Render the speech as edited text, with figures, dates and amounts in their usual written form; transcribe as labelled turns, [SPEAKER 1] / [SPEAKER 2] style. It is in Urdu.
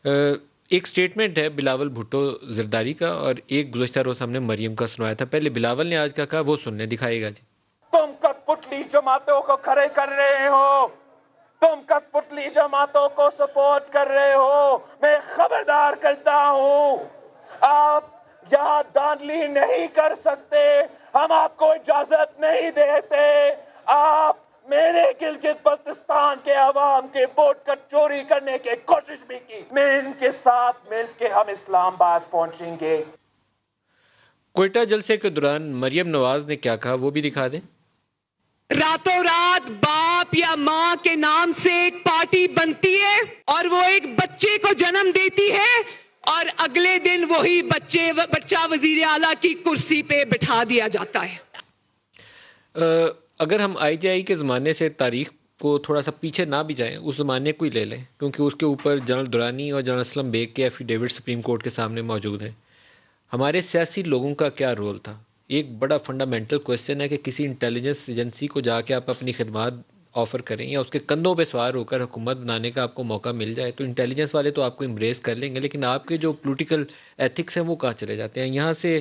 [SPEAKER 1] ایک سٹیٹمنٹ ہے بلاول بھٹو زرداری کا، اور ایک گزشتہ روز ہم نے مریم کا سنوایا تھا. پہلے بلاول نے آج کا کہا، وہ سننے دکھائے گا جی.
[SPEAKER 2] تم کٹ پتلی جماعتوں کو کھڑے کر رہے ہو، تم کٹ پتلی جماعتوں کو سپورٹ کر رہے ہو. میں خبردار کرتا ہوں، آپ یہاں دھاندلی نہیں کر سکتے، ہم آپ کو اجازت نہیں دیتے. آپ میرے گلگت بلتستان کے عوام کے ووٹ کا چوری کرنے کی کوشش بھی کی. میں ان کے ساتھ مل کے ہم اسلام آباد پہنچیں گے.
[SPEAKER 1] کوئٹہ جلسے کے دوران مریم نواز نے کیا کہا وہ بھی دکھا دیں.
[SPEAKER 3] راتوں رات باپ یا ماں کے نام سے ایک پارٹی بنتی ہے اور وہ ایک بچے کو جنم دیتی ہے، اور اگلے دن وہی بچہ وزیر اعلیٰ کی کرسی پہ بٹھا دیا جاتا ہے.
[SPEAKER 1] اگر ہم آئی جے آئی کے زمانے سے تاریخ کو تھوڑا سا پیچھے نہ بھی جائیں، اس زمانے کو ہی لے لیں، کیونکہ اس کے اوپر جنرل درانی اور جنرل اسلم بیگ کے ایفیڈیوٹ سپریم کورٹ کے سامنے موجود ہیں. ہمارے سیاسی لوگوں کا کیا رول تھا؟ ایک بڑا فنڈامنٹل کویسچن ہے کہ کسی انٹیلیجنس ایجنسی کو جا کے آپ اپنی خدمات آفر کریں یا اس کے کندھوں پہ سوار ہو کر حکومت بنانے کا آپ کو موقع مل جائے، تو انٹیلیجنس والے تو آپ کو امبریس کر لیں گے، لیکن آپ کے جو پولیٹیکل ایتھکس ہیں وہ کہاں چلے جاتے ہیں. یہاں سے